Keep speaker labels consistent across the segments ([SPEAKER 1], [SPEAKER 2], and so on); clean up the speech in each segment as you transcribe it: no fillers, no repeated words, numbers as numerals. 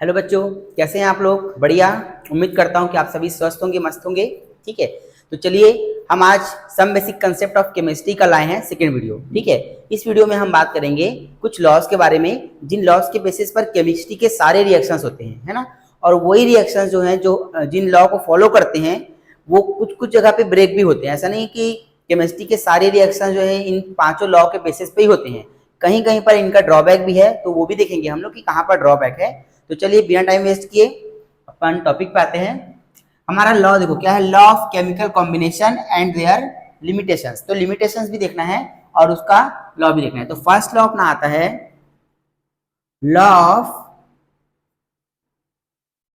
[SPEAKER 1] Hello बच्चों, कैसे हैं आप लोग? बढ़िया। उम्मीद करता हूं कि आप सभी स्वस्थ होंगे, मस्त होंगे। ठीक है, तो चलिए हम आज some basic concept of chemistry का लाए हैं सेकेंड वीडियो। ठीक है, इस वीडियो में हम बात करेंगे कुछ लॉज के बारे में, जिन लॉज के बेसिस पर केमिस्ट्री के सारे रिएक्शंस होते हैं, है ना। और वही रिएक्शंस जो हैं, जो जिन लॉ को फॉलो करते हैं, वो कुछ कुछ जगह पे ब्रेक भी होते हैं। ऐसा नहीं कि केमिस्ट्री के सारे रिएक्शन जो है इन पांचों लॉ के बेसिस पे ही होते हैं, कहीं कहीं पर इनका ड्रॉबैक भी है, तो वो भी देखेंगे हम लोग कि कहाँ पर ड्रॉबैक है। तो चलिए बिना टाइम वेस्ट किए अपन टॉपिक पे आते हैं। हमारा लॉ देखो क्या है, law of chemical combination and there limitations. तो लिमिटेशंस भी देखना है और उसका लॉ भी देखना है। तो फर्स्ट लॉ अपना आता है लॉ ऑफ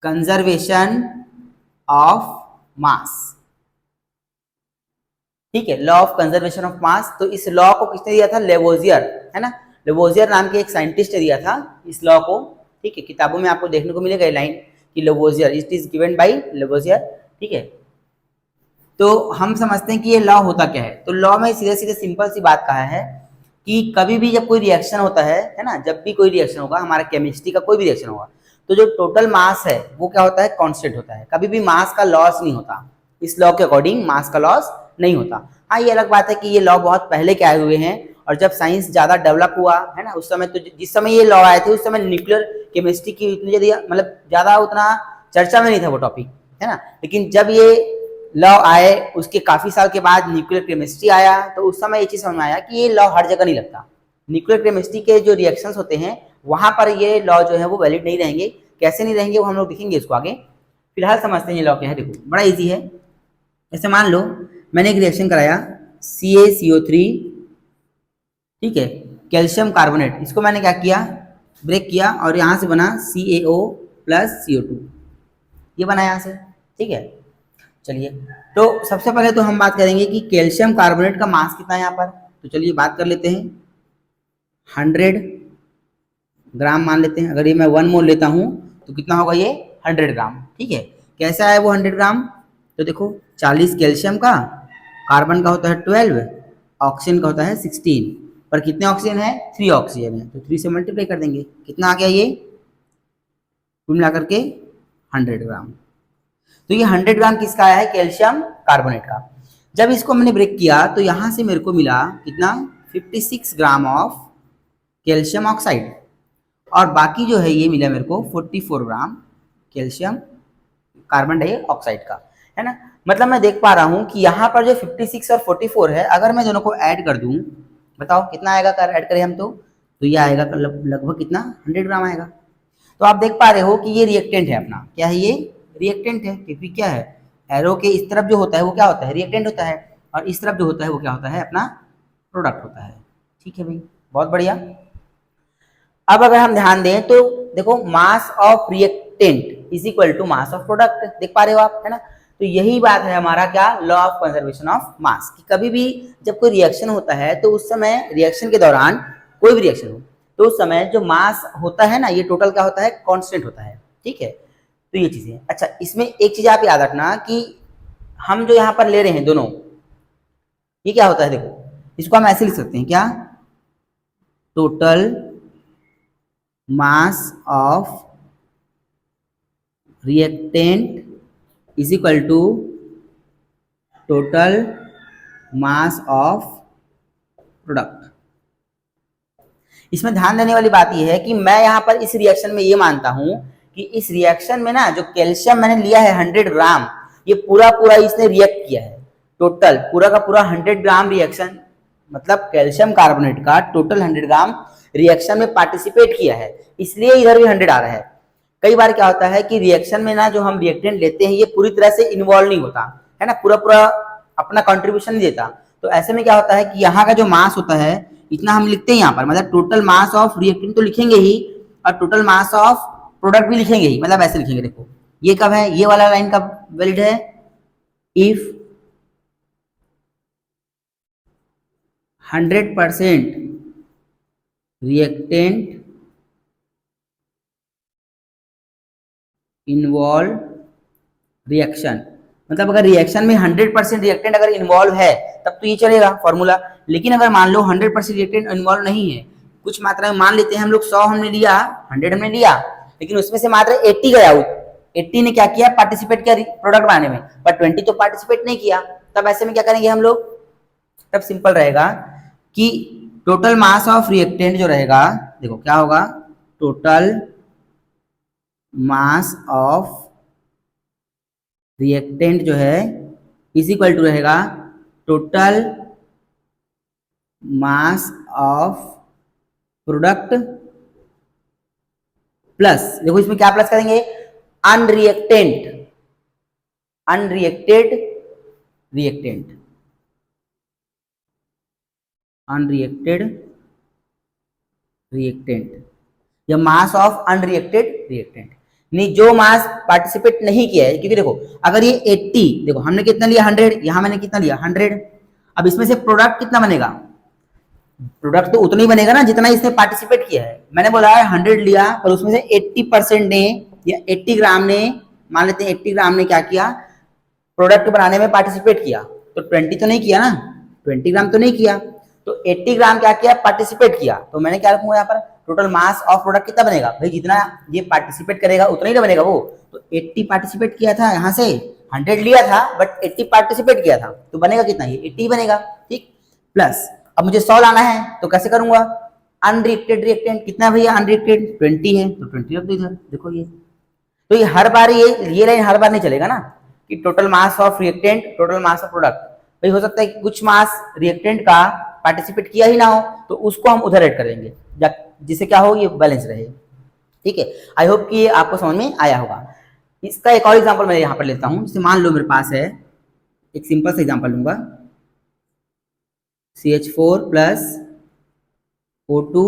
[SPEAKER 1] कंजर्वेशन ऑफ मास। ठीक है, law of conservation of mass. तो इस लॉ को किसने दिया था? लेवोजियर, है ना। लेवोजियर नाम के एक साइंटिस्ट ने दिया था इस लॉ को। ठीक है, किताबों में आपको देखने को मिलेगा लाइन कि Lavoisier, it is given by Lavoisier. ठीक है, तो हम समझते हैं कि ये लॉ होता क्या है। तो लॉ में सीधे सीधे सिंपल सी बात कहा है कि कभी भी जब कोई रिएक्शन होता है ना, जब भी कोई रिएक्शन होगा, हमारा केमिस्ट्री का कोई भी रिएक्शन होगा, तो जो टोटल मास है वो क्या होता है? कांस्टेंट होता है। कभी भी मास का लॉस नहीं होता। इस लॉ के अकॉर्डिंग मास का लॉस नहीं होता। हाँ, ये अलग बात है कि ये लॉ बहुत पहले के आए हुए हैं, और जब साइंस ज्यादा डेवलप हुआ है ना, उस समय, तो जिस समय ये लॉ आए थे उस समय न्यूक्लियर केमिस्ट्री की इतनी मतलब ज्यादा उतना चर्चा में नहीं था वो टॉपिक, है ना। लेकिन जब ये लॉ आए उसके काफी साल के बाद न्यूक्लियर केमिस्ट्री आया, तो उस समय ये चीज समझ में आया कि ये लॉ हर जगह नहीं लगता। न्यूक्लियर केमिस्ट्री के जो रिएक्शंस होते हैं वहां पर ये लॉ जो है वो वैलिड नहीं रहेंगे। कैसे नहीं रहेंगे वो हम लोग देखेंगे इसको आगे। फिलहाल समझते हैं ये लॉ क्या है। देखो बड़ा इजी है। ऐसे मान लो मैंने एक रिएक्शन कराया CaCO3, ठीक है, कैल्शियम कार्बोनेट, इसको मैंने क्या किया? ब्रेक किया, और यहाँ से बना CaO प्लस CO2, ये बना यहाँ से। ठीक है, चलिए तो सबसे पहले तो हम बात करेंगे कि कैल्शियम कार्बोनेट का मास कितना है यहाँ पर। तो चलिए बात कर लेते हैं। 100 ग्राम मान लेते हैं। अगर ये मैं 1 मोल लेता हूँ तो कितना होगा? ये 100 ग्राम। ठीक है, कैसा है वो 100 ग्राम? तो देखो 40 कैल्शियम का, कार्बन का होता है 12, ऑक्सीजन का होता है 16। पर कितने ऑक्सीजन है? 3 ऑक्सीजन है, तो 3 से मल्टीप्लाई कर देंगे। कितना आ गया? ये कुल मिलाकर के 100 ग्राम। तो ये 100 ग्राम किसका आया है? कैल्शियम कार्बोनेट का। जब इसको मैंने ब्रेक किया तो यहां से मेरे को मिला कितना? 56 ग्राम ऑफ कैल्शियम ऑक्साइड, और बाकी जो है ये मिला मेरे को 44 ग्राम कैल्शियम कार्बन डाइऑक्साइड का, है ना। मतलब मैं देख पा रहा हूं कि यहाँ पर जो 56 और 44 है, अगर मैं दोनों को ऐड कर दूं, बताओ कितना आएगा? कर ऐड करें हम तो ये आएगा लगभग कितना? 100 ग्राम आएगा। तो आप देख पा रहे हो कि ये रिएक्टेंट है अपना। क्या है ये? रिएक्टेंट है। क्योंकि क्या है, एरो के इस तरफ जो होता है वो क्या होता है? रिएक्टेंट होता है, और इस तरफ जो होता है वो क्या होता है? अपना प्रोडक्ट होता है। ठीक है भाई, बहुत बढ़िया। अब अगर हम ध्यान दें तो देखो, mass of reactant is equal to mass of product. देख पा रहे हो आप, है ना। तो यही बात है हमारा क्या? लॉ ऑफ कंजर्वेशन ऑफ मास, कि कभी भी जब कोई रिएक्शन होता है तो उस समय रिएक्शन के दौरान, कोई भी रिएक्शन हो, तो उस समय जो मास होता है ना, ये टोटल क्या होता है? कांस्टेंट होता है। ठीक है, तो ये चीजें। अच्छा, इसमें एक चीज आप याद रखना कि हम जो यहाँ पर ले रहे हैं दोनों, ये क्या होता है? देखो इसको हम ऐसे लिख सकते हैं, क्या? Total mass of reactant is equal to total mass of product. इसमें ध्यान देने वाली बात यह है कि मैं यहाँ पर इस रिएक्शन में ये मानता हूं कि इस रिएक्शन में ना, जो कैल्शियम मैंने लिया है 100 ग्राम, ये पूरा पूरा इसने रिएक्ट किया है। टोटल पूरा का पूरा 100 ग्राम रिएक्शन, मतलब कैल्शियम कार्बोनेट का टोटल 100 ग्राम रिएक्शन में पार्टिसिपेट किया है, इसलिए इधर भी 100 आ रहा है। कई बार क्या होता है कि रिएक्शन में ना, जो हम रिएक्टेंट लेते हैं ये पूरी तरह से इन्वॉल्व नहीं होता है ना, पूरा पूरा अपना कंट्रीब्यूशन नहीं देता। तो ऐसे में क्या होता है कि यहाँ का जो मास होता है इतना हम लिखते हैं यहाँ पर, मतलब टोटल मास ऑफ रिएक्टेंट तो लिखेंगे ही, और टोटल मास ऑफ प्रोडक्ट भी लिखेंगे ही, मतलब ऐसे लिखेंगे। देखो ये कब है? ये वाला लाइन कब वैलिड है? इफ 100% रिएक्टेंट इन्वॉल्व रिएक्शन, मतलब अगर रिएक्शन में 100% रिएक्टेंट अगर इन्वॉल्व है तब तो ये चलेगा फॉर्मूला। लेकिन अगर मान लो 100% रिएक्टेंट इन्वॉल्व नहीं है, कुछ मात्रा में मान लेते हैं हम लोग, 100 हमने लिया, 100 हमने लिया, लेकिन उसमें से मात्र 80 गया आउट। 80 ने क्या किया, पार्टिसिपेट किया प्रोडक्ट बनाने में, पर 20 तो पार्टिसिपेट नहीं किया। तब ऐसे में क्या करेंगे हम लोग, तब सिंपल रहेगा कि टोटल मास ऑफ रिएक्टेंट जो रहेगा, देखो क्या होगा, टोटल मास ऑफ रिएक्टेंट जो है इज इक्वल टू रहेगा total mass of product plus, देखो इसमें क्या प्लस करेंगे, अनरिएक्टेंट, अनरिएक्टेड रिएक्टेंट, अनरिएक्टेड रिएक्टेंट, या मास ऑफ अनरिएक्टेड रिएक्टेंट, नहीं जो मास पार्टिसिपेट नहीं किया है। क्योंकि देखो अगर ये 80, देखो हमने कितना लिया 100, यहां मैंने कितना लिया 100, अब इसमें से प्रोडक्ट कितना बनेगा, प्रोडक्ट तो उतना ही बनेगा ना जितना इसने पार्टिसिपेट किया है। मैंने बोला है 100 लिया, पर उसमें से 80% ने या 80 ग्राम ने, मान लेते हैं 80 ग्राम ने क्या किया, प्रोडक्ट बनाने में पार्टिसिपेट किया, तो 20 तो नहीं किया ना, 20 ग्राम तो नहीं किया, तो 80 ग्राम क्या किया, पार्टिसिपेट किया। तो मैंने क्या रखूंगा यहाँ पर, टोटल मास ऑफ प्रोडक्ट कितना बनेगा, भाई जितना ये पार्टिसिपेट करेगा उतना ही तो बनेगा वो। तो 80 पार्टिसिपेट किया था, यहाँ से 100 लिया था बट 80 पार्टिसिपेट किया था, तो बनेगा कितना, ये 80 बनेगा, ठीक। प्लस अब मुझे 100 लाना है, तो कैसे करूंगा, अनरिएक्टेड रिएक्टेंट कितना भैया, अनरिएक्टेड 20 है, तो 20 रख दो इधर। देखो ये, तो ये हर बार ये लाइन हर बार नहीं चलेगा ना, कि total mass of reactant total mass of product. भाई हो सकता है कि कुछ मास रिएक्टेंट का पार्टिसिपेट किया ही ना हो, तो उसको हम उधर ऐड कर देंगे, जिससे क्या हो, ये बैलेंस रहे, ठीक है। आई होप कि ये आपको समझ में आया होगा। इसका एक और एग्जांपल मैं यहाँ पर लेता हूँ। जैसे मान लो मेरे पास है, एक सिंपल सा एग्जांपल लूंगा, CH4 plus O2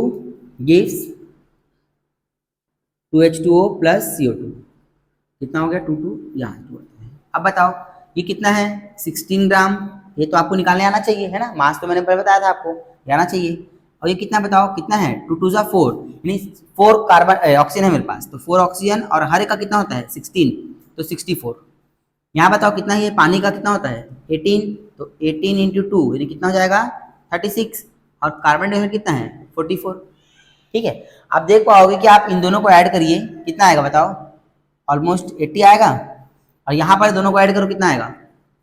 [SPEAKER 1] gives 2H2O plus CO2, कितना हो गया 2 यहाँ जोड़ते हैं। अब बताओ ये कितना है, 16 ग्राम, ये तो आपको निकालने आना चाहिए है ना, मास तो मैंने पहले बताया था आपको, ये आना चाहिए। और ये कितना बताओ, कितना है 2 2 जा 4, यानी 4 कार्बन ऑक्सीजन है मेरे पास, तो 4 ऑक्सीजन, और हर एक का कितना होता है 16, तो 64। यहाँ बताओ कितना है, ये पानी का कितना होता है 18, तो 18 इंटू 2 यानी कितना हो जाएगा 36, और कार्बन डाइऑक्साइड कितना है 44, ठीक है। आप देख पाओगे कि आप इन दोनों को ऐड करिए, कितना आएगा बताओ, ऑलमोस्ट 80 आएगा, और यहाँ पर दोनों को ऐड करो कितना आएगा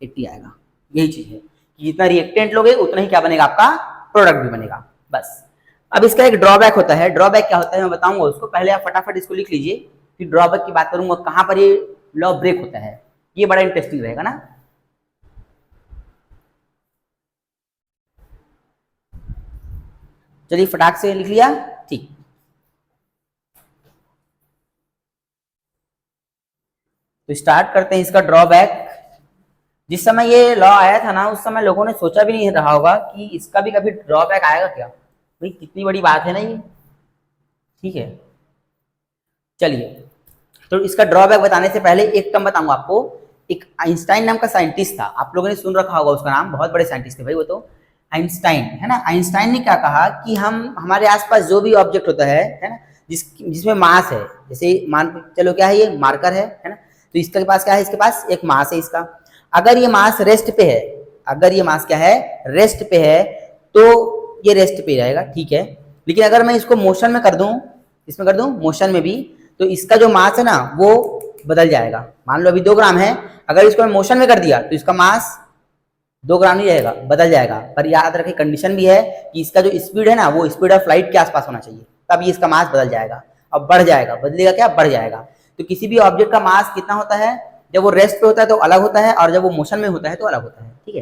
[SPEAKER 1] 80 आएगा। यही चीज है कि जितना रिएक्टेंट लोगे उतना ही क्या बनेगा, आपका प्रोडक्ट भी बनेगा, बस। अब इसका एक ड्रॉबैक होता है, ड्रॉबैक क्या होता है मैं बताऊंगा उसको, पहले आप फटाफट इसको लिख लीजिए, फिर ड्रॉबैक की बात करूंगा, कहां पर ये लॉ ब्रेक होता है, ये बड़ा इंटरेस्टिंग रहेगा ना। चलिए फटाक से लिख लिया, ठीक। तो स्टार्ट करते हैं इसका ड्रॉबैक। जिस समय ये लॉ आया था ना, उस समय लोगों ने सोचा भी नहीं रहा होगा कि इसका भी कभी ड्रॉबैक आएगा क्या, भाई कितनी बड़ी बात है ना ये, ठीक है। चलिए, तो इसका ड्रॉबैक बताने से पहले एक टर्म बताऊंगा आपको। एक आइंस्टाइन नाम का साइंटिस्ट था, आप लोगों ने सुन रखा होगा उसका नाम, बहुत बड़े साइंटिस्ट थे भाई वो तो, आइंस्टाइन है ना। आइंस्टाइन ने क्या कहा कि हम हमारे आसपास जो भी ऑब्जेक्ट होता है ना, जिसमें मास है, जैसे मान चलो क्या है, ये मार्कर है ना, तो इसके पास क्या है, इसके पास एक मास है इसका। अगर ये मास रेस्ट पे है, अगर ये मास क्या है रेस्ट पे है, तो ये रेस्ट पे रहेगा, ठीक है। लेकिन अगर मैं इसको मोशन में कर दूं, इसमें कर दूं मोशन में भी, तो इसका जो मास है ना वो बदल जाएगा। मान लो अभी 2 ग्राम है, अगर इसको मैं मोशन में कर दिया तो इसका मास 2 ग्राम नहीं रहेगा, बदल जाएगा। पर याद रखें कंडीशन भी है कि इसका जो स्पीड है ना वो स्पीड ऑफ लाइट के आसपास होना चाहिए, तब ये इसका मास बदल जाएगा। अब बढ़ जाएगा, बदलेगा क्या, बढ़ जाएगा। तो किसी भी ऑब्जेक्ट का मास कितना होता है, जब वो रेस्ट पे होता है तो अलग होता है, और जब वो मोशन में होता है तो अलग होता है, ठीक है।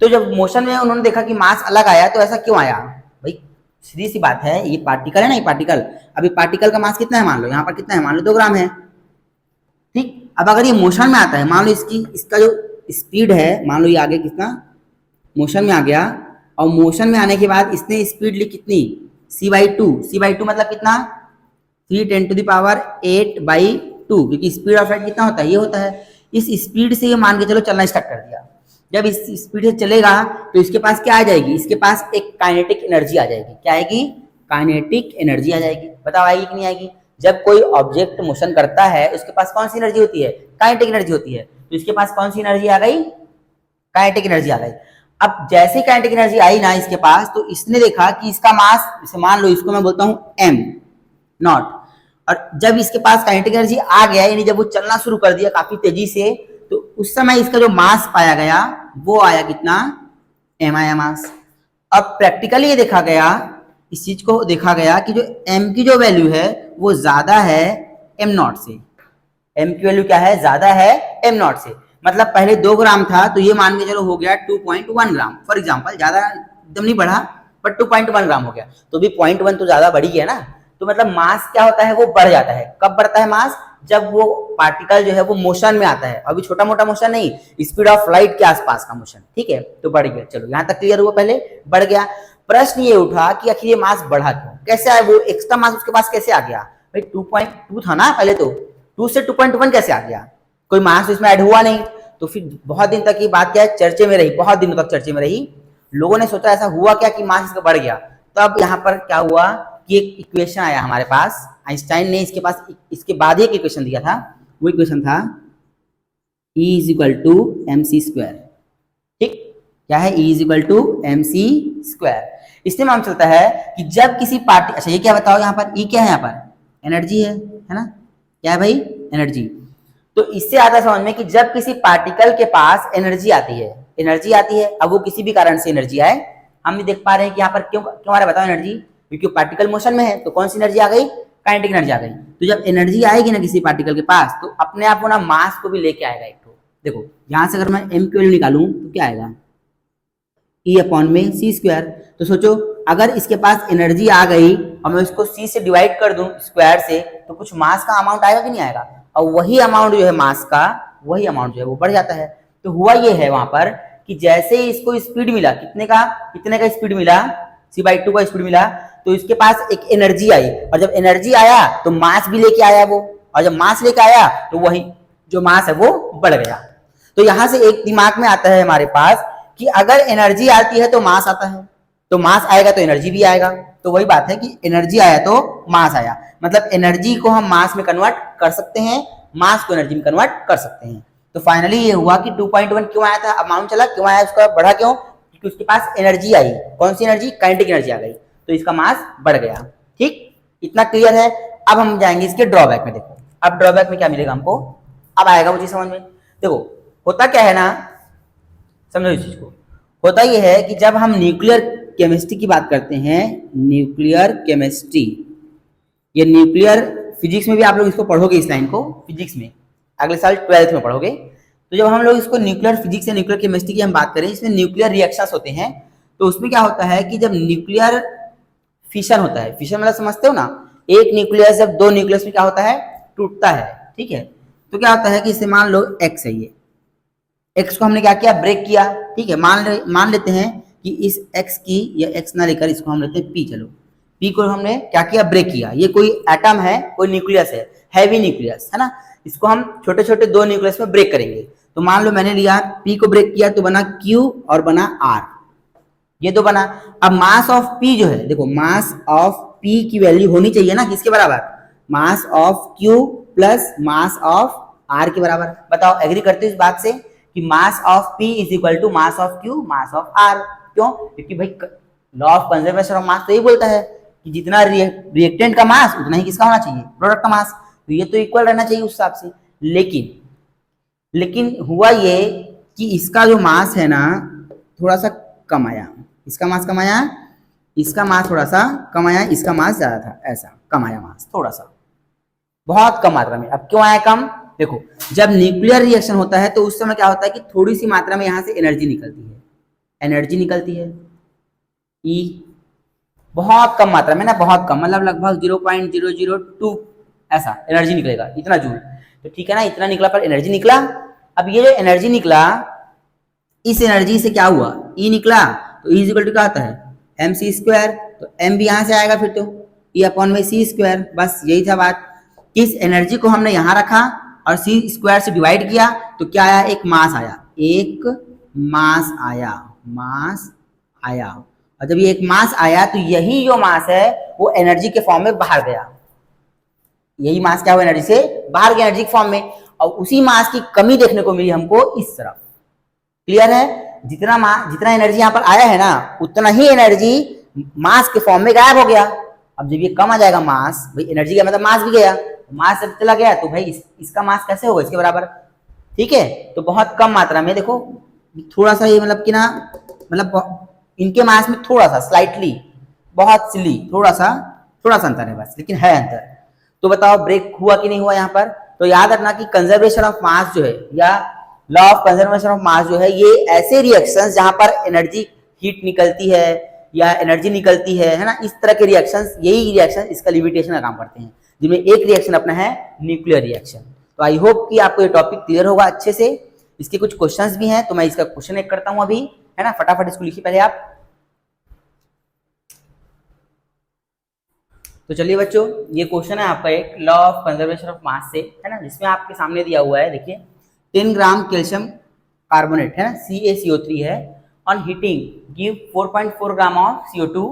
[SPEAKER 1] तो जब मोशन में उन्होंने देखा कि मास अलग आया, तो ऐसा क्यों आया भाई, सीधी सी बात है, ये पार्टिकल है ना, ये पार्टिकल, अभी पार्टिकल का मास कितना है, मान लो यहाँ पर कितना है, मान लो 2 ग्राम है, ठीक। अब अगर ये मोशन में आता है, मान लो इसका जो स्पीड है, मान लो ये आगे कितना मोशन में आ गया, और मोशन में आने के बाद इसने स्पीड ली कितनी c/2, c/2 मतलब कितना 3×8/2, क्योंकि स्पीड ऑफ लाइट कितना होता है, ये होता है। इस स्पीड से ये मान के चलो चलना स्टार्ट कर दिया। जब इस स्पीड से चलेगा तो इसके पास क्या आ जाएगी, इसके पास एक काइनेटिक एनर्जी आ जाएगी। क्या आएगी, काइनेटिक एनर्जी आ जाएगी। बताओ आएगी कि नहीं आएगी। जब कोई ऑब्जेक्ट मोशन करता है उसके पास कौन सी एनर्जी होती है, काइनेटिक एनर्जी होती है। तो इसके पास कौन सी एनर्जी आ गई, काइनेटिक एनर्जी आ गई। अब जैसे काइनेटिक एनर्जी आई ना इसके पास, तो इसने देखा कि इसका मास, मान लो इसको मैं बोलता हूं m नॉट, और जब इसके पास काइनेटिक एनर्जी आ गया, यानी जब वो चलना शुरू कर दिया काफी तेजी से, तो उस समय इसका जो मास पाया गया वो आया कितना, m आया मास। अब प्रैक्टिकली ये देखा गया, इस चीज को देखा गया कि जो m की जो वैल्यू है वो ज्यादा है m0 से। m की वैल्यू क्या है, ज्यादा है m0 से। मतलब पहले 2 ग्राम था तो ये मान के चलो हो गया 2.1 ग्राम फॉर एग्जांपल, ज्यादा एकदम नहीं बढ़ा बट 2.1 ग्राम हो गया, तो भी 0.1 तो ज्यादा बढ़ी है ना। तो मतलब मास क्या होता है, वो बढ़ जाता है। कब बढ़ता है मास, जब वो पार्टिकल जो है वो मोशन में आता है। अभी छोटा मोटा मोशन नहीं, स्पीड ऑफ लाइट के आसपास का मोशन, ठीक है, तो बढ़ गया। चलो यहाँ तक क्लियर हुआ, पहले बढ़ गया। प्रश्न ये उठा कि आखिर ये मास बढ़ा क्यों, कैसे आया, वो एक्स्ट्रा मास उसके पास कैसे आ गया। भाई 2.2 था ना पहले, तो 2 से 2.1 कैसे आ गया, कोई मास इसमें ऐड हुआ नहीं। तो फिर बहुत दिन तक ये बात क्या है, चर्चे में रही, बहुत दिनों तक चर्चे में रही। लोगों ने सोचा ऐसा हुआ क्या कि मास इसका बढ़ गया। तब यहाँ पर क्या हुआ कि एक इक्वेशन आया हमारे पास, आइंस्टाइन ने इसके पास इसके बाद ही एक इक्वेशन दिया था। वो इक्वेशन था E is equal to M C square. ठीक, क्या है, E is equal to M C square. इससे मालूम चलता है कि जब किसी पार्टी, अच्छा ये क्या बताओ, यहाँ पर E क्या है, यहाँ पर एनर्जी है ना, क्या है भाई, एनर्जी। तो इससे आता है समझ में कि जब किसी पार्टिकल के पास एनर्जी आती है, एनर्जी आती है, अब वो किसी भी कारण से एनर्जी आए, हम भी देख पा रहे हैं कि यहाँ पर क्यों क्यों आ रहा है बताओ एनर्जी, क्योंकि पार्टिकल मोशन में है, तो कौन सी एनर्जी आ गई, काइनेटिक एनर्जी आ गई। तो जब एनर्जी आएगी ना किसी पार्टिकल के पास, तो अपने आप वो ना मास को भी लेके आएगा एक तो। देखो यहां से अगर मैं m की वैल्यू निकालूं तो क्या आएगा, E अपॉन में सी स्क्वायर। तो सोचो अगर इसके पास एनर्जी आ गई और मैं उसको c से डिवाइड कर दूं स्क्वायर से, तो कुछ मास का अमाउंट आएगा कि नहीं आएगा, और वही अमाउंट जो है मास का, वही अमाउंट जो है वो बढ़ जाता है। तो हुआ ये है वहां पर कि जैसे ही इसको स्पीड मिला, कितने का स्पीड मिला, c/2 का स्पीड मिला, तो इसके पास एक एनर्जी आई, और जब एनर्जी आया तो मास भी लेके आया वो, और जब मास लेके आया तो वही जो मास है वो बढ़ गया। तो यहां से एक दिमाग में आता है हमारे पास कि अगर एनर्जी आती है तो मास आता है, तो मास आएगा तो एनर्जी भी आएगा। तो वही बात है कि एनर्जी आया तो मास आया, मतलब एनर्जी को हम मास में कन्वर्ट कर सकते हैं, मास को एनर्जी में कन्वर्ट कर सकते हैं। तो फाइनली ये हुआ कि 2.1 क्यों आया था, अमाउंट चला क्यों आया, उसका बढ़ा क्यों, क्योंकि उसके पास एनर्जी आई। कौन सी एनर्जी, काइनेटिक एनर्जी आ गई, तो इसका मास बढ़ गया। ठीक, इतना क्लियर है। अब हम जाएंगे इसके ड्रॉबैक में। देखो अब ड्रॉबैक में क्या मिलेगा हमको, अब आएगा मुझे समझ में। देखो होता क्या है ना, समझो इस चीज को, होता यह है कि जब हम न्यूक्लियर केमिस्ट्री की बात करते हैं, न्यूक्लियर केमिस्ट्री, ये न्यूक्लियर फिजिक्स में भी आप लोग इसको पढ़ोगे, इस लाइन को फिजिक्स में अगले साल 12th में पढ़ोगे। तो जब हम लोग इसको न्यूक्लियर फिजिक्स या न्यूक्लियर केमिस्ट्री की हम बात करें, इसमें न्यूक्लियर रिएक्शंस होते हैं। तो उसमें क्या होता है कि जब न्यूक्लियर फिशन होता है, फिशन मतलब समझते हो ना, एक न्यूक्लियस जब 2 न्यूक्लियस में क्या होता है, टूटता है, ठीक है। तो क्या होता है कि इसे मान लो x है, ये x को हमने क्या किया, ब्रेक किया, ठीक है। मान लेते हैं कि इस x की, या x ना लेकर इसको हम लेते हैं p, चलो p को हमने क्या किया, ब्रेक किया। ये कोई एटम है, कोई न्यूक्लियस है, हैवी न्यूक्लियस है ना, इसको हम छोटे छोटे 2 न्यूक्लियस में ब्रेक करेंगे। तो मान लो मैंने लिया p को ब्रेक किया तो बना q और बना r, ये तो बना। अब मास ऑफ p जो है, देखो मास ऑफ p की वैल्यू होनी चाहिए ना किसके बराबर, मास of q plus mass of r के बराबर। बताओ एग्री करते हो इस बात से कि mass of p is equal to mass of q mass of r। क्यों, क्योंकि भाई law of conservation of mass तो यही बोलता है कि जितना रिएक्टेंट का मास उतना ही किसका होना चाहिए, प्रोडक्ट का मास। तो ये तो इक्वल रहना चाहिए उस हिसाब से। लेकिन हुआ ये कि इसका जो मास है ना थोड़ा सा कम आया, इसका मास कम आया, इसका मास थोड़ा सा कम आया, इसका मास ज्यादा था, ऐसा कम आया मास थोड़ा सा, बहुत कम मात्रा में। अब क्यों आया कम, देखो जब न्यूक्लियर रिएक्शन होता है तो उस समय क्या होता है कि थोड़ी सी मात्रा में यहां से एनर्जी निकलती है, E बहुत कम मात्रा में ना, बहुत कम, मतलब लगभग 0.002 ऐसा एनर्जी निकलेगा, इतना जूल। तो ठीक है ना, इतना निकला पर एनर्जी निकला। अब ये जो एनर्जी निकला, इस एनर्जी से क्या हुआ, E निकला, तो E इक्वल टू क्या होता है, एम सी स्क्वायर। तो m भी यहां से आएगा फिर तो E अपॉन में सी स्क्वायर। बस यही था बात, किस एनर्जी को हमने यहां रखा और सी स्क्वायर से डिवाइड किया तो क्या आया, एक मास आया, मास आया। और जब ये एक मास आया तो यही जो मास है वो एनर्जी के फॉर्म में बाहर गया, यही मास क्या हुआ, एनर्जी से बाहर गया, एनर्जी के फॉर्म में। और उसी मास की कमी देखने को मिली हमको इस तरफ। क्लियर है, जितना एनर्जी यहाँ पर आया है ना, उतना ही एनर्जी मास के फॉर्म में गायब हो गया। अब जब ये कम आ जाएगा मास, भाई एनर्जी का मतलब मास भी गया, मास जब चला गया तो भाई इसका मास कैसे होगा, इसके बराबर, ठीक है। तो बहुत कम मात्रा में देखो थोड़ा सा ये मतलब कि ना, मतलब इनके मास में थोड़ा सा स्लाइटली, बहुत सिली थोड़ा सा अंतर है बस, लेकिन है अंतर। तो बताओ ब्रेक हुआ कि नहीं हुआ यहाँ पर। तो याद रखना कि कंजर्वेशन ऑफ मास जो है या लॉ ऑफ कंजर्वेशन ऑफ मास जो है, ये ऐसे रिएक्शंस जहां पर एनर्जी हीट निकलती है या एनर्जी निकलती है ना, इस तरह के रिएक्शंस, यही रिएक्शन इसका लिमिटेशन का काम करते हैं, जिनमें एक रिएक्शन अपना है न्यूक्लियर रिएक्शन। तो आई होप कि आपको ये टॉपिक क्लियर होगा अच्छे से। इसके कुछ क्वेश्चंस भी हैं, तो मैं इसका क्वेश्चन एक करता हूं अभी, है ना, फटाफट इसको लिखिए पहले आप। तो चलिए बच्चों, ये क्वेश्चन है आपका एक लॉ ऑफ कंजर्वेशन ऑफ मास से, है ना, जिसमें आपके सामने दिया हुआ है, देखिए 10 ग्राम कैल्शियम कार्बोनेट है ना, CaCO3 है, on heating give 4.4 gram of CO2,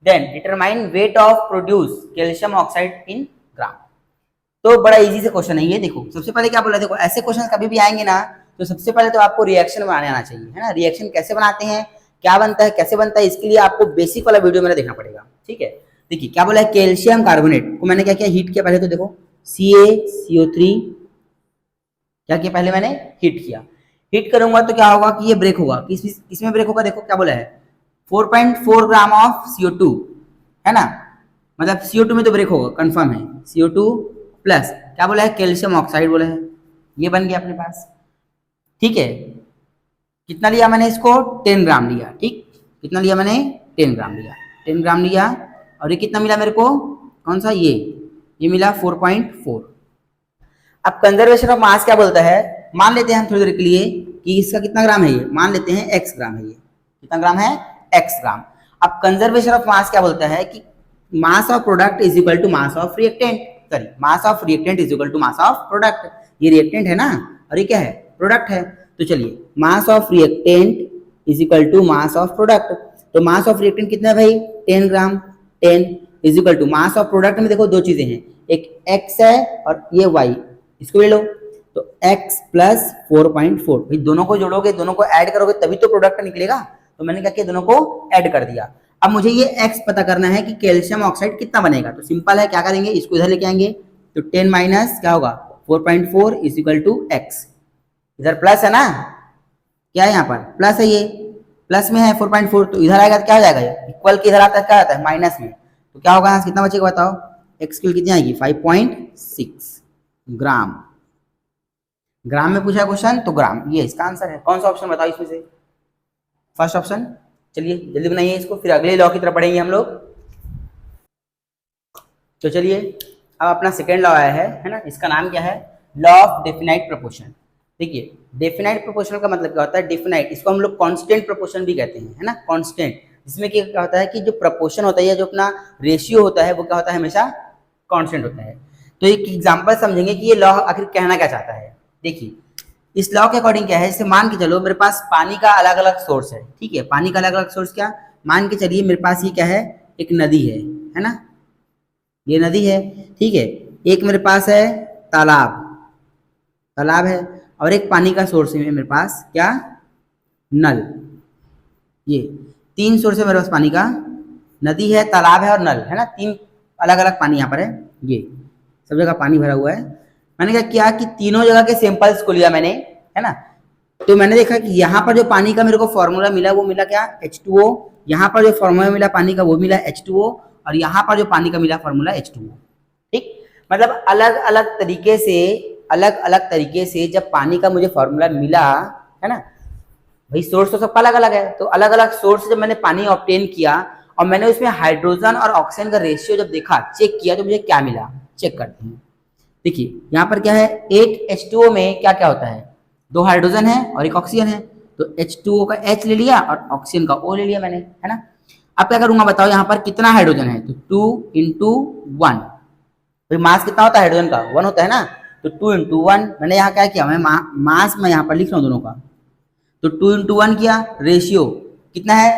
[SPEAKER 1] then determine weight of produce calcium oxide in gram. तो बड़ा इजी से क्वेश्चन है ये। देखो सबसे पहले क्या बोला, देखो ऐसे क्वेश्चन कभी भी आएंगे ना, तो सबसे पहले तो आपको रिएक्शन बनाने आना चाहिए, है ना। रिएक्शन कैसे बनाते हैं, क्या बनता है, कैसे बनता है, इसके लिए आपको बेसिक वाला वीडियो मेरा देखना पड़ेगा, ठीक है। देखिए क्या बोला है, कैल्शियम कार्बोनेट को मैंने क्या किया, हीट किया पहले। तो देखो CaCO3 क्या किया, पहले मैंने हीट किया। हीट करूंगा तो क्या होगा कि ये ब्रेक होगा, किसमें ब्रेक होगा, देखो क्या बोला है 4.4 ग्राम ऑफ CO2, है ना, मतलब CO2 में तो ब्रेक होगा, कंफर्म है। CO2 प्लस क्या बोला है, कैल्शियम ऑक्साइड बोला है, ये बन गया अपने पास, ठीक है। कितना लिया मैंने इसको, 10 ग्राम लिया, ठीक, कितना लिया मैंने, 10 ग्राम लिया, 10 ग्राम लिया। और ये कितना मिला मेरे को, कौन सा, ये मिला 4.4। अब कंजर्वेशन ऑफ मास क्या बोलता है, मान लेते हैं हम थोड़ी देर के लिए कि इसका कितना ग्राम है, ये मान लेते हैं x ग्राम है, ये कितना ग्राम है, x ग्राम। अब कंजर्वेशन ऑफ मास क्या बोलता है कि mass of product is equal to mass of reactant, sorry mass of reactant is equal to mass of product. ये रिएक्टेंट है ना, और ये क्या है, प्रोडक्ट है। तो चलिए mass of reactant is equal to mass of product. तो मास ऑफ रिएक्टेंट कितना है भाई, 10 gram, 10 is equal to mass of product में देखो दो चीजें हैं, एक x है और ये y, इसको ले लो। तो x प्लस 4.4, भाई दोनों को जोड़ोगे, दोनों को ऐड करोगे तभी तो प्रोडक्ट निकलेगा। तो मैंने क्या किया, दोनों को ऐड कर दिया। अब मुझे ये x पता करना है कि कैल्शियम ऑक्साइड कितना बनेगा। तो सिंपल है, क्या करेंगे, इसको इधर लेके आएंगे। तो 10 माइनस क्या होगा 4.4 इज इक्वल टू x, इधर प्लस है ना, क्या है यहाँ पर प्लस है, ये प्लस में है 4.4, तो इधर आएगा तो क्या हो जाएगा, इक्वल के इधर आता है क्या आता है, माइनस में। तो क्या होगा यहाँ कितना बचेगा बताओ, x की कितनी आएगी 5.6 ग्राम। ग्राम में पूछा क्वेश्चन तो ग्राम, ये इसका आंसर है। कौन सा ऑप्शन बताओ इसमें से, फर्स्ट ऑप्शन। चलिए जल्दी बनाइए इसको, फिर अगले लॉ की तरफ पढ़ेंगे हम लोग। तो चलिए अब अपना सेकेंड लॉ आया है ना, इसका नाम क्या है, लॉ ऑफ डेफिनाइट प्रोपोर्शन। देखिए डेफिनाइट प्रोपोर्शन का मतलब क्या होता है, डेफिनाइट, इसको हम लोग कांस्टेंट प्रोपोर्शन भी कहते हैं, है ना, कांस्टेंट। इसमें क्या होता है कि जो प्रपोर्शन होता है, जो अपना रेशियो होता है, वो क्या होता है, हमेशा कांस्टेंट होता है। तो एक एग्जांपल समझेंगे कि ये लॉ आखिर कहना क्या चाहता है। देखिए इस लॉ के अकॉर्डिंग क्या है, जैसे मान के चलो मेरे पास पानी का अलग अलग सोर्स है, ठीक है, पानी का अलग अलग सोर्स, क्या मान के चलिए मेरे पास ये क्या है, एक नदी है ना, ये नदी है, ठीक है। एक मेरे पास है तालाब है, और एक पानी का सोर्स है मेरे पास, क्या, नल। ये 3 सोर्स है मेरे पास पानी का, नदी है, तालाब है और नल, है ना, 3 अलग अलग पानी यहाँ पर है, ये सब जगह पानी भरा हुआ है। मैंने क्या किया कि तीनों जगह के सैंपल्स को लिया मैंने, है ना। तो मैंने देखा कि यहाँ पर जो पानी का मेरे को फॉर्मूला मिला वो मिला क्या, H2O। यहाँ पर जो फॉर्मूला मिला पानी का वो मिला H2O, और यहाँ पर जो पानी का मिला फॉर्मूला H2O, ठीक। मतलब अलग अलग तरीके से जब पानी का मुझे फॉर्मूला मिला, है ना, भाई सोर्स तो सबका अलग अलग है, तो अलग अलग सोर्स से जब मैंने पानी ऑब्टेन किया और मैंने उसमें हाइड्रोजन और ऑक्सीजन का रेशियो जब देखा, चेक किया, तो मुझे क्या मिला, चेक करते हैं। देखिए यहाँ पर क्या है, एक H2O में क्या क्या होता है, 2 हाइड्रोजन है और एक ऑक्सीजन है। तो H2O का H ले लिया और ऑक्सीजन का O ले लिया मैंने, है ना। अब क्या करूंगा बताओ, यहाँ पर कितना हाइड्रोजन है, तो 2 into 1, तो मास कितना होता है हाइड्रोजन का, 1 होता है ना। तो 2 into 1 मैंने यहाँ क्या किया, मैं मास में यहाँ पर लिख रहा हूँ दोनों का। तो 2 into 1 किया, रेशियो कितना है,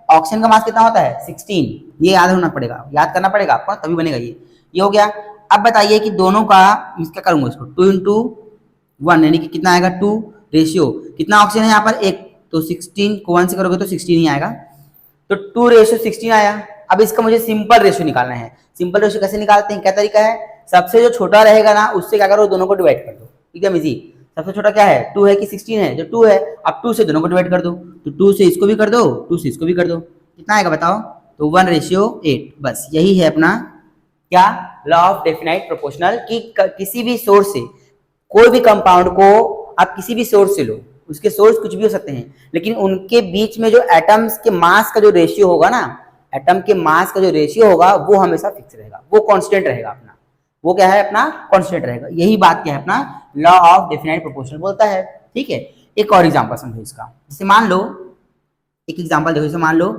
[SPEAKER 1] ऑक्सीजन का मास कितना होता है 16, ये याद होना पड़ेगा, याद करना पड़ेगा आपको, तभी बनेगा ये हो गया। अब बताइए कि दोनों का क्या करूंगा, इसको 2 into 1 यानी कि कितना आएगा 2, रेशियो कितना ऑक्सीजन है यहाँ पर 1, तो 16 को 1 से करोगे तो 16 ही आएगा। तो 2 रेशियो 16 आया। अब इसका मुझे सिंपल रेशियो निकालना है। सिंपल रेशियो कैसे निकालते हैं, क्या तरीका है, सबसे जो छोटा रहेगा ना उससे क्या करो, दोनों को डिवाइड कर दो, एकदम इजी। सबसे छोटा क्या है, 2 है कि 16 है, जो 2 है, अब 2 से दोनों को डिवाइड कर दो, तो 2 से इसको भी कर दो, 2 से इसको भी कर दो, कितना आएगा बताओ, तो 1:8। बस यही है अपना क्या, लॉ ऑफ डेफिनाइट प्रोपोर्शनल, कि किसी भी सोर्स से कोई भी कंपाउंड को आप किसी भी सोर्स से लो, उसके सोर्स कुछ भी हो सकते हैं, लेकिन उनके बीच में जो एटम्स के मास का जो रेशियो होगा ना, एटम के मास का जो रेशियो होगा वो हमेशा फिक्स रहेगा, वो कांस्टेंट रहेगा अपना, वो क्या है अपना कांस्टेंट रहेगा। यही बात क्या है अपना लॉ ऑफ डेफिनाइट प्रोपोर्शनल बोलता है। ठीक है, एक और एग्जांपल समझो इसका, जैसे मान लो एक एग्जांपल देखो, जैसे मान लो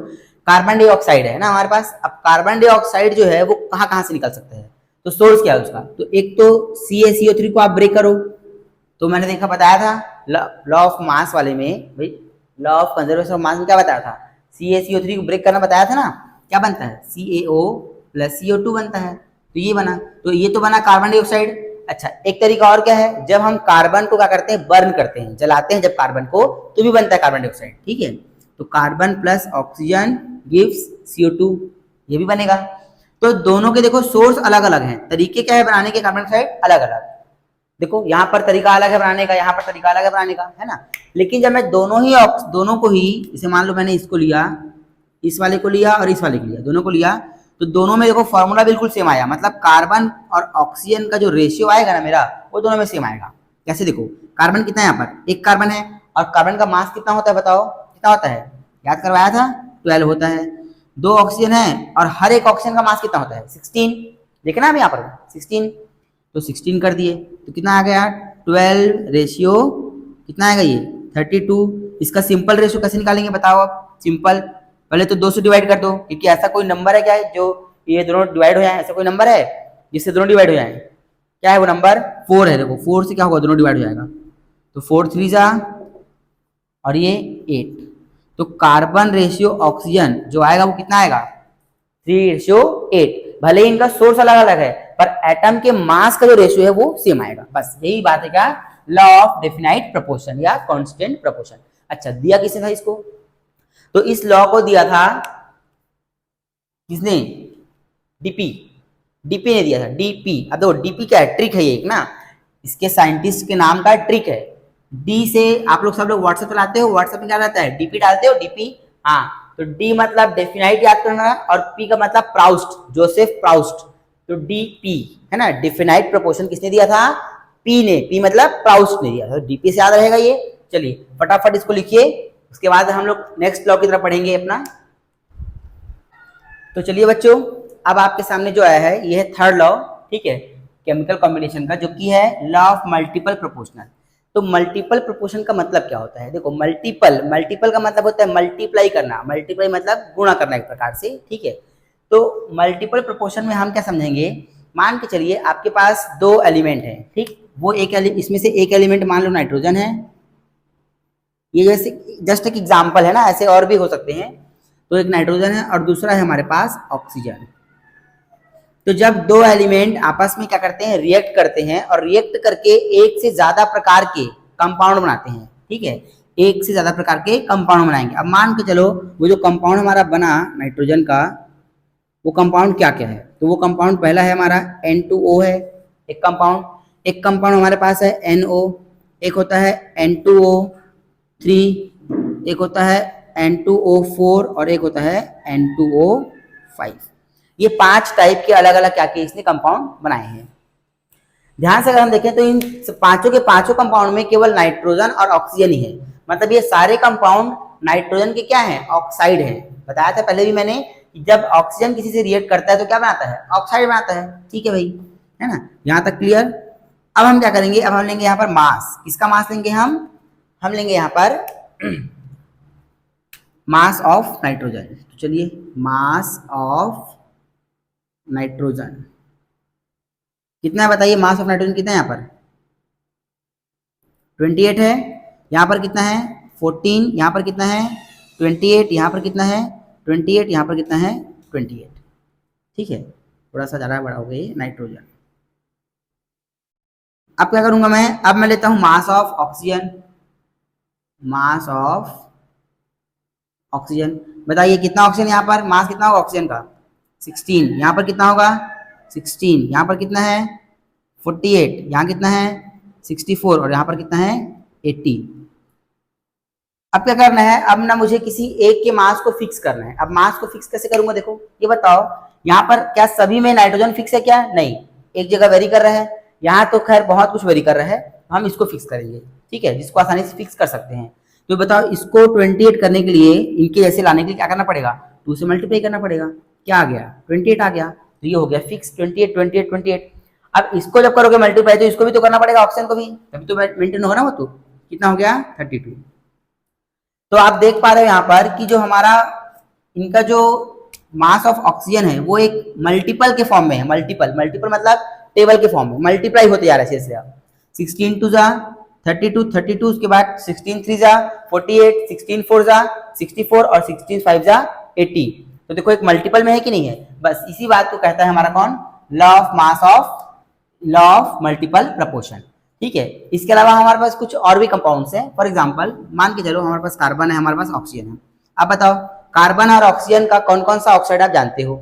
[SPEAKER 1] कार्बन डाइऑक्साइड है ना हमारे पास। अब कार्बन डाइऑक्साइड जो है वो कहाँ कहाँ से निकल सकता है, तो सोर्स क्या है उसका, तो एक तो CaCO3 को आप ब्रेक करो, तो मैंने देखा बताया था लॉ ऑफ मास वाले में, भाई लॉ ऑफ कंजर्वेशन ऑफ मास में क्या बताया था, CaCO3 को ब्रेक करना बताया था ना, क्या बनता है CaO + CO2 बनता है, तो ये बना, तो ये तो बना कार्बन डाइऑक्साइड। अच्छा, एक तरीका और क्या है, जब हम कार्बन को क्या करते हैं, बर्न करते हैं, जलाते हैं जब कार्बन को, तो भी बनता है कार्बन डाइऑक्साइड। ठीक है, तो carbon plus oxygen gives CO2, ये भी बनेगा। तो दोनों के देखो सोर्स अलग अलग हैं, तरीके क्या है बनाने के कार्बन डाइऑक्साइड अलग अलग, देखो यहाँ पर तरीका अलग है बनाने का, यहाँ पर तरीका अलग है बनाने का, है ना। लेकिन जब मैं दोनों को ही, जैसे मान लो मैंने इसको लिया, इस वाले को लिया और इस वाले को लिया, दोनों को लिया, तो दोनों में देखो फॉर्मूला बिल्कुल सेम आया, मतलब कार्बन और ऑक्सीजन का जो रेशियो आएगा ना मेरा, वो दोनों में सेम आएगा। कैसे देखो, कार्बन कितना है यहाँ पर, एक कार्बन है, और कार्बन का मास कितना होता है बताओ, कितना होता है, याद करवाया था 12 होता है। 2 ऑक्सीजन है और हर एक ऑक्सीजन का मास कितना होता है 16, देखना अब यहाँ पर 16, तो 16 कर दिए, तो कितना आ गया 12 रेशियो कितना आएगा ये 32। इसका सिंपल रेशियो कैसे निकालेंगे बताओ आप, सिंपल पहले तो 2 से डिवाइड कर दो, क्योंकि ऐसा कोई नंबर है क्या है जो ये दोनों डिवाइड हो जाए, ऐसा कोई नंबर है जिससे दोनों डिवाइड हो जाए, क्या है वो नंबर 4 है। देखो 4 से क्या होगा, दोनों डिवाइड हो जाएगा, तो 4 3 जा और ये 8, तो कार्बन रेशियो ऑक्सीजन जो आएगा वो कितना आएगा 3:8। भले ही इनका सोर्स अलग अलग है पर एटम के मास का जो रेशियो है वो सेम आएगा। बस यही बात है क्या, लॉ ऑफ डेफिनाइट प्रोपोर्शन या कांस्टेंट प्रोपोर्शन। अच्छा, दिया किसने था इसको, तो इस लॉ को दिया था किसने, डीपी ने दिया था, डीपी। अब देखो डीपी क्या है, ट्रिक है ये एक ना, इसके साइंटिस्ट के नाम का ट्रिक है। डी से आप लोग सब लोग व्हाट्सएप चलाते हो, व्हाट्सएप में क्या रहता है डीपी डालते हो, डीपी, हाँ, तो डी मतलब डेफिनाइट याद करना, और पी का मतलब प्राउस्ट, जोसेफ प्राउस्ट, तो डीपी है ना। डेफिनाइट प्रोपोर्शन किसने दिया था, पी ने, पी मतलब प्राउस्ट ने दिया था, डीपी से याद रहेगा ये। चलिए फटाफट इसको लिखिए, उसके बाद हम लोग नेक्स्ट लॉ की तरफ पढ़ेंगे अपना। तो चलिए बच्चों, अब आपके सामने जो आया है ये है थर्ड लॉ, ठीक है, केमिकल कॉम्बिनेशन का, जो कि है लॉ ऑफ मल्टीपल प्रोपोर्शनल। तो मल्टीपल प्रोपोर्शन का मतलब क्या होता है, देखो मल्टीपल का मतलब होता है मल्टीप्लाई करना, मल्टीप्लाई मतलब गुणा करना एक प्रकार से, ठीक है। तो मल्टीपल प्रोपोर्शन में हम क्या समझेंगे, मान के चलिए आपके पास 2 एलिमेंट हैं, ठीक, वो इसमें से एक एलिमेंट मान लो नाइट्रोजन है, ये जैसे जस्ट एक एग्जाम्पल है ना, ऐसे और भी हो सकते हैं। तो एक नाइट्रोजन है और दूसरा है हमारे पास ऑक्सीजन। तो जब 2 एलिमेंट आपस में क्या करते हैं, रिएक्ट करते हैं, और रिएक्ट करके एक से ज्यादा प्रकार के कंपाउंड बनाते हैं, ठीक है, एक से ज्यादा प्रकार के कंपाउंड बनाएंगे। अब मान के चलो वो जो कंपाउंड हमारा बना नाइट्रोजन का, वो कंपाउंड क्या क्या है, तो वो कंपाउंड पहला है हमारा N2O है, एक कंपाउंड हमारे पास है NO, एक होता है N2O3, एक होता है N2O4 और एक होता है N2O5। ये 5 टाइप के अलग अलग क्या किए इसने कंपाउंड बनाए हैं। ध्यान से अगर हम देखें तो इन पांचों के पांचों कंपाउंड में केवल नाइट्रोजन और ऑक्सीजन ही है, मतलब ये सारे कंपाउंड नाइट्रोजन के क्या हैं, ऑक्साइड हैं। बताया था पहले भी मैंने कि जब ऑक्सीजन किसी से रिएक्ट करता है तो क्या बनाता है, ऑक्साइड बनाता है, ठीक है भाई, है ना, यहाँ तक क्लियर। अब हम क्या करेंगे, अब हम लेंगे यहाँ पर मास, किसका मास लेंगे हम लेंगे यहाँ पर मास ऑफ नाइट्रोजन। तो चलिए मास ऑफ नाइट्रोजन कितना है बताइए, मास ऑफ नाइट्रोजन कितना है यहाँ पर 28 है, यहाँ पर कितना है 14, यहाँ पर कितना है 28, यहाँ पर कितना है 28, यहाँ पर कितना है 28, ठीक है, थोड़ा सा ज़्यादा बड़ा हो गया ये नाइट्रोजन। अब क्या करूंगा अब मैं लेता हूं mass of oxygen, mass of oxygen, बताइए कितना ऑक्सीजन यहाँ पर, मास कितना होगा ऑक्सीजन का 16, यहाँ पर कितना होगा 16, यहाँ पर कितना है 48, यहाँ कितना है 64 और यहाँ पर कितना है 80। अब क्या करना है, अब ना मुझे किसी एक के मास को फिक्स करना है। अब मास को फिक्स कैसे करूंगा, देखो ये बताओ, यहाँ पर क्या सभी में नाइट्रोजन फिक्स है क्या, नहीं, एक जगह वेरी कर रहा है, यहाँ तो खैर बहुत कुछ वेरी कर रहा है, हम इसको फिक्स करेंगे, ठीक है, जिसको आसानी से फिक्स कर सकते हैं। तो बताओ इसको 28 करने के लिए, इनके जैसे लाने के लिए क्या करना पड़ेगा, 2 से मल्टीप्लाई करना पड़ेगा, क्या आ गया 28 आ गया, तो ये हो गया फिक्स 28 28 28। अब इसको जब करोगे मल्टीप्लाई तो इसको भी तो करना पड़ेगा, ऑप्शन को भी, तभी तो मेंटेन होगा ना वो, तो कितना हो गया 32। तो आप देख पा रहे हो यहाँ पर कि जो हमारा इनका जो मास ऑफ ऑक्सीजन है वो एक मल्टीपल के फॉर्म में है, मल्टीपल मतलब टेबल के फॉर्म में मल्टीप्लाई होते जा रहे हैं। 16 2 जा 32, 32 उसके बाद 16 3 जा 48, 16 4 जा 64 और 16 5 जा 80। तो देखो एक मल्टीपल में है कि नहीं है, बस इसी बात को कहता है हमारा कौन, लॉ ऑफ मल्टीपल प्रपोर्शन, ठीक है। इसके अलावा हमारे पास कुछ और भी कंपाउंड्स हैं, फॉर एग्जांपल मान के चलो हमारे पास कार्बन है, हमारे पास ऑक्सीजन है। अब बताओ कार्बन और ऑक्सीजन का कौन कौन सा ऑक्साइड आप जानते हो,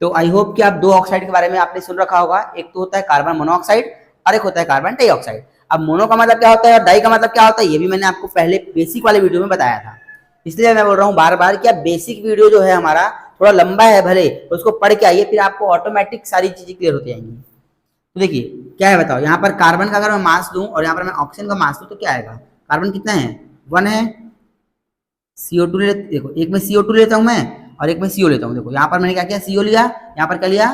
[SPEAKER 1] तो आई होप कि आप 2 ऑक्साइड के बारे में आपने सुन रखा होगा, एक तो होता है कार्बन मोनोऑक्साइड और एक होता है कार्बन डाइऑक्साइड। अब मोनो का मतलब क्या होता है और डाई का मतलब क्या होता है, ये भी मैंने आपको पहले बेसिक वाले वीडियो में बताया था, इसलिए मैं बोल रहा हूँ बार बार कि आप बेसिक वीडियो जो है हमारा थोड़ा लंबा है भले, तो उसको पढ़ के आइए, फिर आपको ऑटोमेटिक सारी चीजें क्लियर होती जाएंगी। तो देखिए क्या है बताओ, यहाँ पर कार्बन का अगर मैं मास दूं और यहाँ पर मैं ऑक्सीजन का मास दूं तो क्या आएगा, कार्बन कितना है 1 है, CO2 ले, देखो एक में CO2 लेता हूं मैं और एक में CO लेता हूं, देखो यहाँ पर मैंने क्या किया CO लिया, यहाँ पर क्या लिया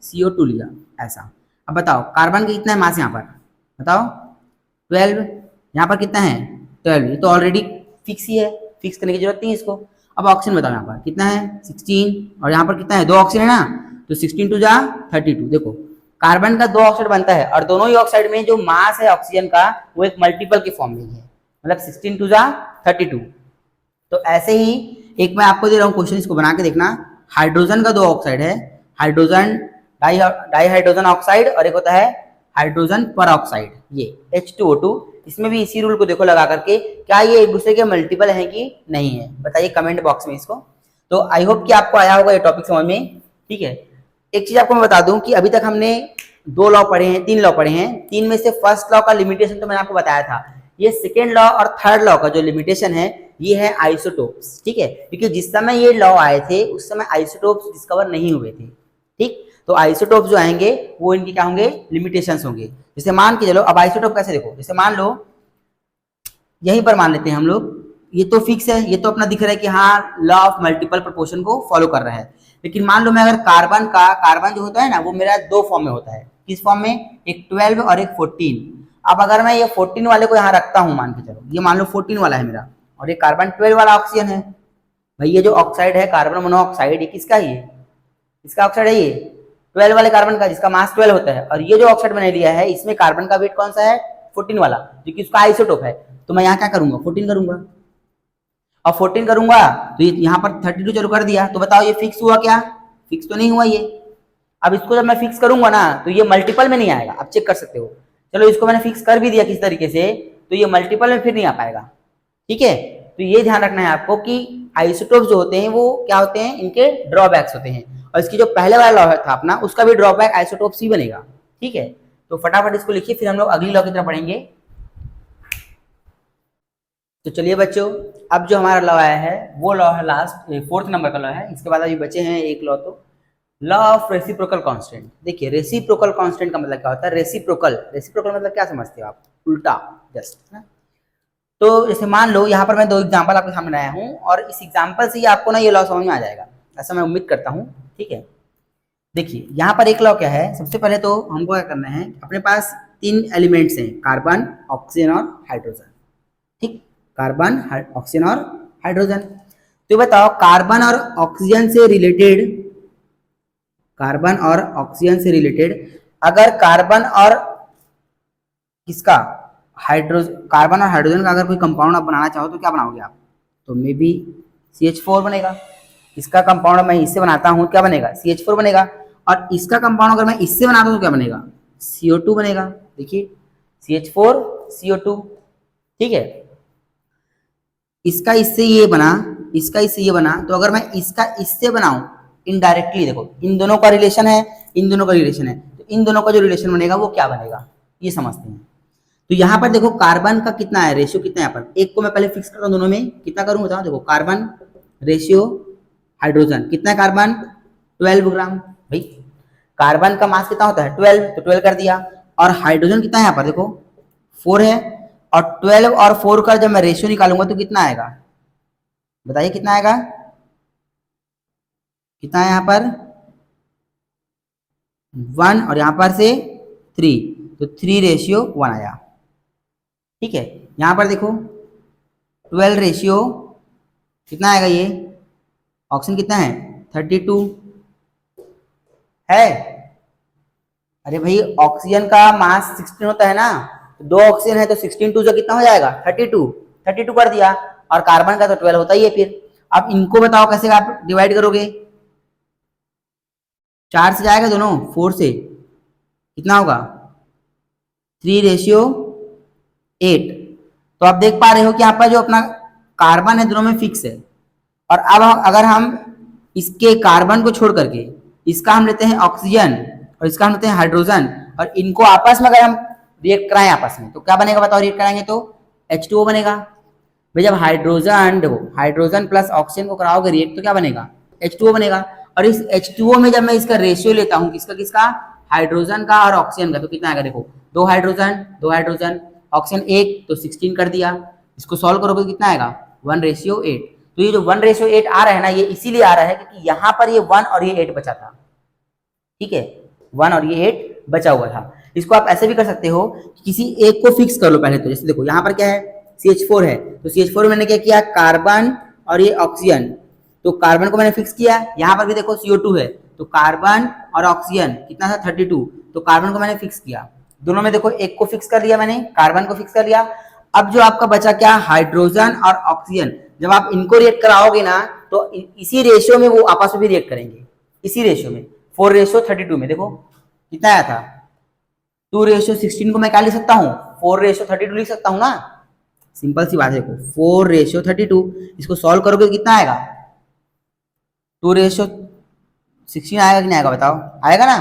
[SPEAKER 1] CO2 लिया, ऐसा। अब बताओ कार्बन का कितना है मास, यहाँ पर बताओ 12, यहाँ पर कितना है 12, ये तो ऑलरेडी फिक्स ही है, फिक्स करने की जरूरत नहीं है इसको। अब ऑक्सीजन बताओ यहाँ पर कितना है 16 और यहाँ पर कितना है 2 ऑक्सीजन है ना, तो 16 2 जा 32। देखो कार्बन का 2 ऑक्साइड बनता है और दोनों ही ऑक्साइड में जो मास है ऑक्सीजन का वो एक मल्टीपल के फॉर्म में ही है, मतलब 16 2 जा 32। तो ऐसे ही एक मैं आपको दे रहा हूँ क्वेश्चन, इसको बना के देखना। हाइड्रोजन का 2 ऑक्साइड है, हाइड्रोजन डाई हाइड्रोजन ऑक्साइड और एक होता है हाइड्रोजन पर ऑक्साइड, ये H2O2। इसमें भी इसी रूल को देखो लगा करके, क्या ये एक दूसरे के मल्टीपल है कि नहीं है, बताइए कमेंट बॉक्स में इसको। तो आई होप कि आपको आया होगा ये टॉपिक समझ में, ठीक है। एक चीज आपको मैं बता दूं कि अभी तक हमने 2 लॉ पढ़े हैं, 3 लॉ पढ़े हैं, 3 में से फर्स्ट लॉ का लिमिटेशन तो मैंने आपको बताया था, ये सेकेंड लॉ और थर्ड लॉ का जो लिमिटेशन है ये है आइसोटोप्स, ठीक है, क्योंकि जिस समय ये लॉ आए थे उस समय आइसोटोप्स डिस्कवर नहीं हुए थे, ठीक। तो आइसोटोप्स जो आएंगे वो इनके क्या होंगे, लिमिटेशंस होंगे। जैसे मान के चलो, अब आइसोटोप कैसे देखो, जैसे मान लो यहीं पर मान लेते हैं हम लोग, ये तो फिक्स है, ये तो अपना दिख रहा है कि हाँ लॉ ऑफ मल्टीपल प्रोपोर्शन को फॉलो कर रहा है। लेकिन मान लो मैं अगर कार्बन जो होता है ना वो मेरा 2 फॉर्म में होता है, किस फॉर्म में, एक 12 और एक 14। अब अगर मैं ये 14 वाले को यहाँ रखता हूँ, मान के चलो ये मान लो 14 वाला है मेरा और ये कार्बन 12 वाला ऑक्सीजन है, भाई ये जो ऑक्साइड है कार्बन मोनोऑक्साइड, ये किसका है, ये इसका ऑक्साइड है, ये 12 वाले कार्बन का जिसका मास 12 होता है। और ये जो ऑक्साइड मैंने लिया है इसमें कार्बन का वेट कौन सा है 14 वाला, जो कि उसका आइसोटोप है। तो मैं यहाँ क्या करूंगा 14 करूंगा, और 14 करूंगा तो ये यहाँ पर 32 चालू कर दिया, तो बताओ ये फिक्स हुआ क्या, फिक्स तो नहीं हुआ ये। अब इसको जब मैं फिक्स करूंगा ना तो ये मल्टीपल में नहीं आएगा, आप चेक कर सकते हो। चलो इसको मैंने फिक्स कर भी दिया किस तरीके से, तो ये मल्टीपल में फिर नहीं आ पाएगा, ठीक है। तो ये ध्यान रखना है आपको कि आइसोटोप जो होते हैं वो क्या होते हैं, इनके ड्रॉबैक्स होते हैं, और इसकी जो पहले वाला लॉ था अपना उसका भी ड्रॉबैक आइसोटोप्स ही बनेगा, ठीक है। तो फटाफट इसको लिखिए, फिर हम लोग अगली लॉ की तरफ पढ़ेंगे। तो चलिए बच्चों, अब जो हमारा लॉ आया है वो लॉ है लास्ट 4th नंबर का लॉ है। इसके बाद अभी बचे हैं एक लॉ, तो लॉ ऑफ रेसिप्रोकल कांस्टेंट। देखिए रेसिप्रोकल कांस्टेंट का मतलब क्या होता है, रेसिप्रोकल मतलब क्या समझते हो आप, उल्टा, जस्ट ना। तो जैसे मान लो यहाँ पर मैं 2 एग्जाम्पल आपके सामने लाया हूँ और इस एग्जाम्पल से ही आपको ना ये लॉ समझ में आ जाएगा, ऐसा मैं उम्मीद करता हूँ, ठीक है। देखिए यहाँ पर एक लॉ क्या है, सबसे पहले तो हमको क्या करना है, अपने पास 3 एलिमेंट्स हैं, कार्बन, ऑक्सीजन और हाइड्रोजन, ठीक, कार्बन, ऑक्सीजन और हाइड्रोजन। तो बताओ कार्बन और ऑक्सीजन से रिलेटेड अगर कार्बन और हाइड्रोजन का अगर कोई कंपाउंड आप बनाना चाहो तो क्या बनाओगे आप, तो मे बी CH4 बनेगा। इसका कंपाउंड मैं इससे बनाता हूँ क्या बनेगा, CH4 बनेगा। और इसका कंपाउंड अगर मैं इससे बनाता हूँ तो क्या बनेगा, CO2 बनेगा। देखिए CH4 CO2, ठीक है। इसका इससे ये बना, इसका इससे ये बना, तो अगर मैं इसका इससे बनाऊं इनडायरेक्टली देखो इन दोनों का रिलेशन है, इन दोनों का रिलेशन है, तो इन दोनों का जो रिलेशन बनेगा वो क्या बनेगा ये समझते हैं। तो यहाँ पर देखो कार्बन का कितना है रेशियो, कितना है यहाँ पर, एक को मैं पहले फिक्स करता हूँ, दोनों में कितना करूँ बताओ। देखो कार्बन रेशियो हाइड्रोजन कितना है, कार्बन 12 ग्राम। भाई कार्बन का मास कितना होता है 12, तो 12 कर दिया। और हाइड्रोजन कितना है यहाँ पर देखो 4 है, और 12 और 4 का जब मैं रेशियो निकालूंगा तो कितना आएगा, बताइए कितना आएगा, कितना है यहाँ पर 1 और यहाँ पर से 3, तो 3:1 आया। ठीक है, यहाँ पर देखो 12 रेशियो कितना आएगा, ये ऑक्सीजन कितना है 32 है। अरे भाई ऑक्सीजन का मास 16 होता है ना, तो 2 ऑक्सीजन है तो 16 2 जो कितना हो जाएगा 32 कर दिया, और कार्बन का तो 12 होता ही है। फिर अब इनको बताओ कैसे आप डिवाइड करोगे, 4 से जाएगा दोनों, 4 से कितना होगा 3:8। तो आप देख पा रहे हो कि यहाँ पर जो अपना कार्बन है दोनों में फिक्स है, और अब अगर हम इसके कार्बन को छोड़ करके इसका हम लेते हैं ऑक्सीजन और इसका हम लेते हैं हाइड्रोजन, और इनको आपस में अगर हम रिएक्ट कराएं आपस में तो क्या बनेगा बताओ, रिएक्ट कराएंगे तो H2O बनेगा। भाई जब हाइड्रोजन देखो हाइड्रोजन प्लस ऑक्सीजन को कराओगे रिएक्ट तो क्या बनेगा H2O बनेगा, और इस H2O में जब मैं इसका रेशियो लेता हूँ किसका किसका, हाइड्रोजन का और ऑक्सीजन का, तो कितना आएगा देखो 2 हाइड्रोजन ऑक्सीजन 1, तो 16 कर दिया। इसको सॉल्व करोगे तो कितना आएगा 1:8। तो ये जो 1:8 आ रहा है ना, ये इसीलिए आ रहा है क्योंकि यहाँ पर ये 1 और ये 8 बचा था। ठीक है, 1 और ये 8 बचा हुआ था। इसको आप ऐसे भी कर सकते हो कि किसी एक को फिक्स कर लो पहले। तो जैसे देखो यहाँ पर क्या है CH4 है, तो CH4 में मैंने क्या किया कार्बन और ये ऑक्सीजन, तो कार्बन को मैंने फिक्स किया। यहाँ पर भी देखो CO2 है, तो कार्बन और ऑक्सीजन कितना था 32, तो कार्बन को मैंने फिक्स किया। दोनों में देखो एक को फिक्स कर लिया मैंने, कार्बन को फिक्स कर लिया। अब जो आपका बचा क्या, हाइड्रोजन और ऑक्सीजन, जब आप इनको रिएक्ट कराओगे ना तो इसी रेशियो में वो आपस में भी रिएक्ट करेंगे, इसी रेशियो में 4:32 में। देखो कितना आया था 2:16 को मैं क्या लिख सकता हूँ 4:32 लिख सकता हूँ ना, सिंपल सी बात है। देखो 4:32 इसको सॉल्व करोगे तो कितना आएगा 2:16 आएगा कि नहीं आएगा बताओ, आएगा ना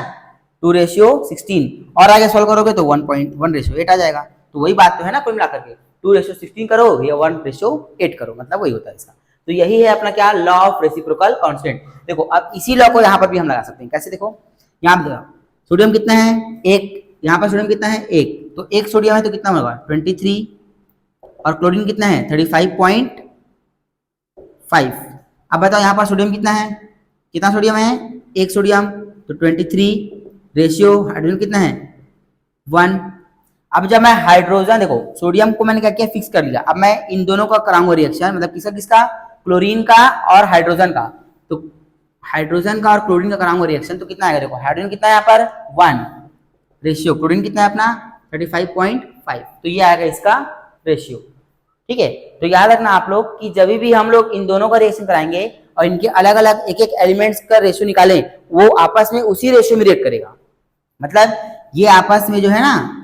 [SPEAKER 1] 2:16, और आगे सॉल्व करोगे तो 1:8 आ जाएगा। तो वही बात तो है ना, कुल मिलाकर के 2:16 करो या 1:8 करो, मतलब वही होता है इसका। तो यही है अपना क्या, लॉ ऑफ रेसिप्रोकल कांस्टेंट। देखो अब इसी लॉ को यहाँ पर भी हम लगा सकते हैं। कैसे, देखो यहाँ पर सोडियम कितना है 1, यहाँ पर सोडियम कितना है 1, तो 1 सोडियम है तो कितना होगा 23, और क्लोरीन कितना है 35.5। अब बताओ यहाँ पर सोडियम कितना है, कितना सोडियम है 1 सोडियम, तो 23, रेशियो हाइड्रोजन कितना है 1। अब जब मैं हाइड्रोजन देखो सोडियम को मैंने क्या किया फिक्स कर लिया, अब मैं इन दोनों का कराऊंगा रिएक्शन, मतलब किसका किसका, क्लोरीन का और हाइड्रोजन का। तो हाइड्रोजन का और क्लोरीन का कराऊंगा रिएक्शन तो कितना आएगा, देखो हाइड्रोजन कितना है यहाँ पर 1, रेशियो क्लोरीन कितना है अपना 35.5, तो ये आएगा इसका रेशियो। ठीक है, तो याद रखना आप लोग कि जब भी हम लोग इन दोनों का रिएक्शन कराएंगे और इनके अलग अलग एक एक एलिमेंट्स का रेशियो निकालें, वो आपस में उसी रेशियो में रिएक्ट करेगा। मतलब ये आपस में जो है ना,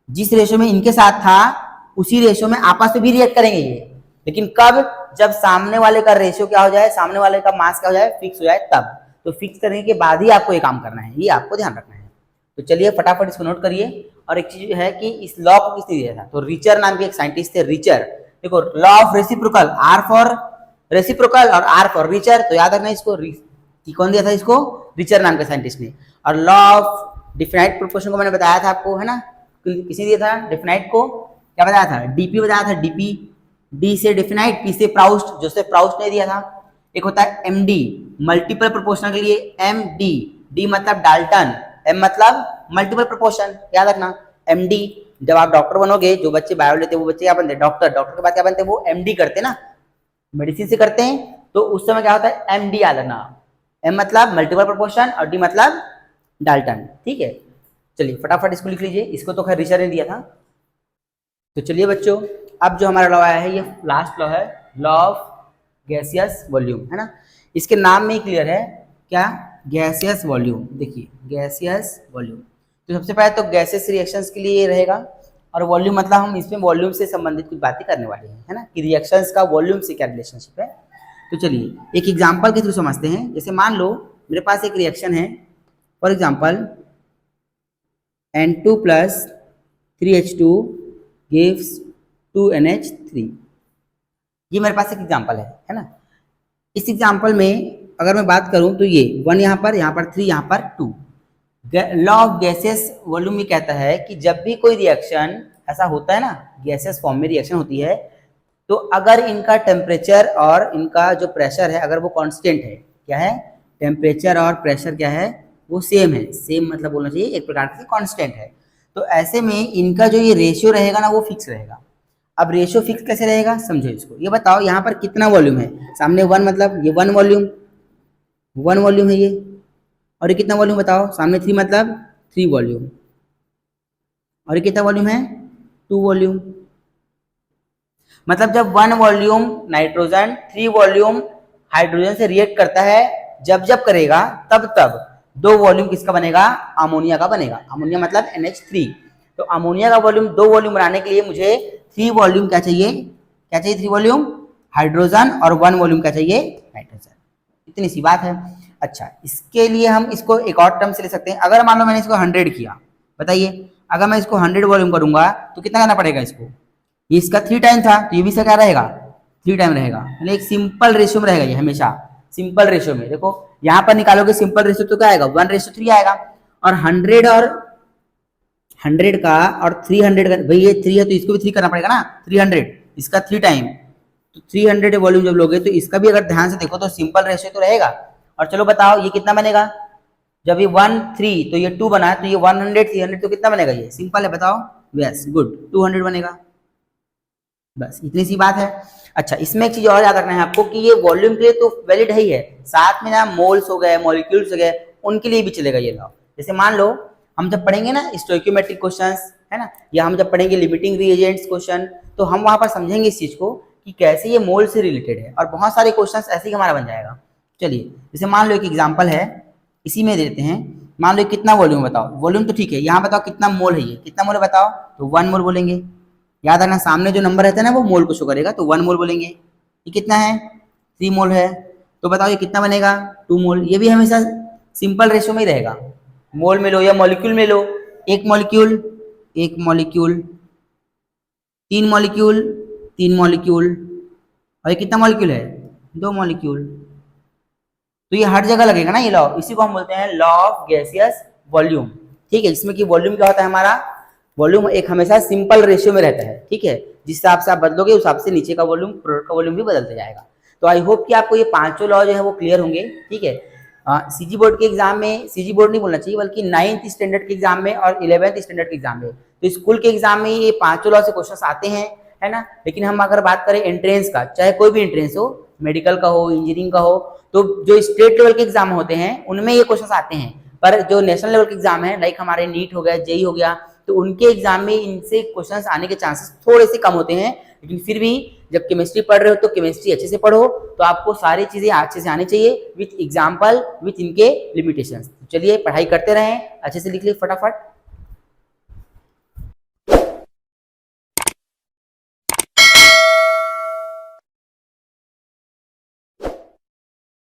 [SPEAKER 1] जिस रेशियो में इनके साथ था उसी रेशियो में आपस में भी रिएक्ट करेंगे ये, लेकिन कब, जब सामने वाले का रेशियो क्या हो जाए, सामने वाले का मास क्या हो जाए, फिक्स हो जाए तब। तो फिक्स करने के बाद ही आपको ये काम करना है, ये आपको ध्यान रखना है। तो चलिए फटाफट इसको नोट करिए। और एक चीज है कि इस लॉ को किसने दिया था, तो रिचर नाम के एक साइंटिस्ट थे, रिचर। देखो law of reciprocal, R for reciprocal और R फॉर रिचर, तो याद रखना इसको, कौन दिया था इसको, रिचर नाम के साइंटिस्ट ने। और लॉ ऑफ डिफिनाइट प्रोपोर्शन को मैंने बताया था आपको, है ना, किसने दिया था, डिफिनाइट को क्या बताया था, डीपी बताया था, डीपी, डी से डिफिनाइट, पी से प्राउस्ट, जोसेफ प्राउस्ट ने दिया था। एक होता है एमडी, मल्टीपल प्रोपोर्शनल के लिए एमडी, डी मतलब डाल्टन, एम मतलब मल्टीपल प्रोपोर्शन, याद रखना एमडी। जब आप डॉक्टर बनोगे, जो बच्चे बायो लेते हैं वो बच्चे क्या बनते हैं, डॉक्टर। डॉक्टर के बाद क्या बनते हैं, वो एमडी करते हैं ना, मेडिसिन से करते हैं, तो उस समय क्या होता है एमडी, याद रखना, एम मतलब मल्टीपल प्रोपोर्शन और डी मतलब डाल्टन। ठीक है, चलिए फटाफट इसको लिख लीजिए, इसको तो खैर रिचर ने दिया था। तो चलिए बच्चों, अब जो हमारा लॉ आया है ये लास्ट लॉ है, लॉ ऑफ गैसियस वॉल्यूम, है ना। इसके नाम में ही क्लियर है क्या, गैसियस वॉल्यूम। देखिए गैसियस वॉल्यूम, तो सबसे पहले तो गैसेस रिएक्शंस के लिए ये रहेगा, और वॉल्यूम मतलब हम इसमें वॉल्यूम से संबंधित कुछ बातें करने वाले हैं, है ना, कि रिएक्शंस का वॉल्यूम से क्या रिलेशनशिप है। तो चलिए एक एग्जांपल के थ्रू समझते हैं। जैसे मान लो मेरे पास एक रिएक्शन है, for example N2 plus 3H2 gives 2NH3। ये मेरे पास एक एग्जांपल है ना। इस एग्जांपल में अगर मैं बात करूं तो ये 1 यहाँ पर 3, यहाँ पर 2। लॉ ऑफ गैसेस वॉल्यूम ये कहता है कि जब भी कोई रिएक्शन ऐसा होता है ना, गैसेस फॉर्म में रिएक्शन होती है, तो अगर इनका टेम्परेचर और इनका जो प्रेशर है अगर वो कांस्टेंट है, क्या है, टेम्परेचर और प्रेशर क्या है, वो सेम है। सेम मतलब बोलना चाहिए एक प्रकार से कांस्टेंट है। तो ऐसे में इनका जो ये रेशियो रहेगा ना वो फिक्स रहेगा। अब रेशियो फिक्स कैसे रहेगा समझो इसको। ये बताओ यहाँ पर कितना वॉल्यूम है, सामने 1 मतलब ये 1 वॉल्यूम है ये, और ये कितना वॉल्यूम बताओ, सामने 3 मतलब 3 वॉल्यूम, और ये कितना वॉल्यूम है, 2 वॉल्यूम। मतलब जब 1 वॉल्यूम नाइट्रोजन 3 वॉल्यूम हाइड्रोजन से रिएक्ट करता है, जब करेगा तब 2 वॉल्यूम किसका बनेगा, अमोनिया का बनेगा। अमोनिया मतलब NH3। तो अमोनिया का वॉल्यूम 2 वॉल्यूम बनाने के लिए मुझे 3 वॉल्यूम क्या चाहिए, 3 वॉल्यूम हाइड्रोजन, और 1 वॉल्यूम क्या चाहिए, नाइट्रोजन। इतनी सी बात है। अच्छा, इसके लिए हम इसको एक और टर्म से ले सकते हैं। अगर मान लो मैंने इसको 100 किया, बताइए अगर मैं इसको 100 वॉल्यूम करूंगा तो कितना करना पड़ेगा इसको, ये इसका 3 टाइम था तो ये भी इसका क्या रहेगा, 3 टाइम रहेगा। मतलब एक सिंपल रेशियो में रहेगा ये, हमेशा सिंपल रेशियो में। देखो यहाँ पर निकालोगे सिंपल रेशियो तो क्या आएगा, 1:3 आएगा। और 100 का और 300 का, भाई ये 3 है तो इसको भी 3 करना पड़ेगा ना, 300 इसका 3 टाइम, तो 300 वॉल्यूम जब लोगे तो इसका भी अगर ध्यान से देखो तो सिंपल रेशियो तो रहेगा। और चलो बताओ ये कितना बनेगा, जब ये 1 3 तो ये 2 बना, तो ये 100 300 तो कितना बनेगा, ये सिंपल है, बताओ। यस गुड, 200 बनेगा। बस इतनी सी बात है। अच्छा, इसमें एक चीज और याद रखना है आपको कि ये वॉल्यूम के लिए तो वैलिड है ही है, साथ में ना मोल्स हो गए, मॉलिक्यूल्स हो गए, उनके लिए भी चलेगा ये लॉ। जैसे मान लो हम जब पढ़ेंगे ना स्टोइकियोमेट्रिक क्वेश्चंस, है ना, या हम जब पढ़ेंगे लिमिटिंग रिएजेंट्स क्वेश्चन, तो हम वहां पर समझेंगे इस चीज को कि कैसे ये मोल से रिलेटेड है, और बहुत सारे क्वेश्चन ऐसे ही हमारा बन जाएगा। चलिए जैसे मान लो एक एग्जाम्पल है, इसी में देते हैं। मान लो कितना वॉल्यूम बताओ, वॉल्यूम तो ठीक है, यहाँ बताओ कितना मोल है, ये कितना मोल है बताओ, तो 1 मोल बोलेंगे। याद रखना सामने जो नंबर रहता है ना वो मोल को शो करेगा, तो 1 मोल बोलेंगे। ये कितना है, 3 मोल है, तो बताओ ये कितना बनेगा, 2 मोल। ये भी हमेशा सिंपल रेशियो में ही रहेगा, मोल में लो या मॉलिक्यूल में लो। 1 मॉलिक्यूल 3 मॉलिक्यूल, और ये कितना मॉलिक्यूल है, 2 मॉलिक्यूल। तो ये हर जगह लगेगा ना ये लॉ, इसी को हम बोलते हैं लॉ ऑफ गैसियस वॉल्यूम। ठीक है, इसमें कि वॉल्यूम क्या होता है हमारा, वॉल्यूम एक हमेशा सिंपल रेशियो में रहता है। ठीक है, जिस हिसाब से आप बदलोगे उस हिसाब से नीचे का वॉल्यूम, प्रोडक्ट का वॉल्यूम भी बदलते जाएगा। तो आई होप कि आपको ये 5 लॉ जो है वो क्लियर होंगे। ठीक है, सीजी बोर्ड के एग्जाम में, सीजी बोर्ड नहीं बोलना चाहिए बल्कि 9th स्टैंडर्ड के एग्जाम में और 11th स्टैंडर्ड के एग्जाम में, तो स्कूल के एग्जाम में ये 5 लॉ से क्वेश्चन आते हैं, है ना। लेकिन हम अगर बात करें एंट्रेंस का, चाहे कोई भी एंट्रेंस हो, मेडिकल का हो, इंजीनियरिंग का हो, तो जो स्टेट लेवल के एग्जाम होते हैं उनमें ये क्वेश्चन आते हैं। पर जो नेशनल लेवल के एग्जाम है, लाइक हमारे नीट हो गया, जेई हो गया, तो उनके एग्जाम में इनसे क्वेश्चंस आने के चांसेस थोड़े से कम होते हैं। लेकिन फिर भी जब केमिस्ट्री पढ़ रहे हो तो केमिस्ट्री अच्छे से पढ़ो, तो आपको सारी चीजें अच्छे से आनी चाहिए, विथ एग्जाम्पल, विथ इनके लिमिटेशंस। चलिए पढ़ाई करते रहें, अच्छे से लिख लीजिए फटाफट।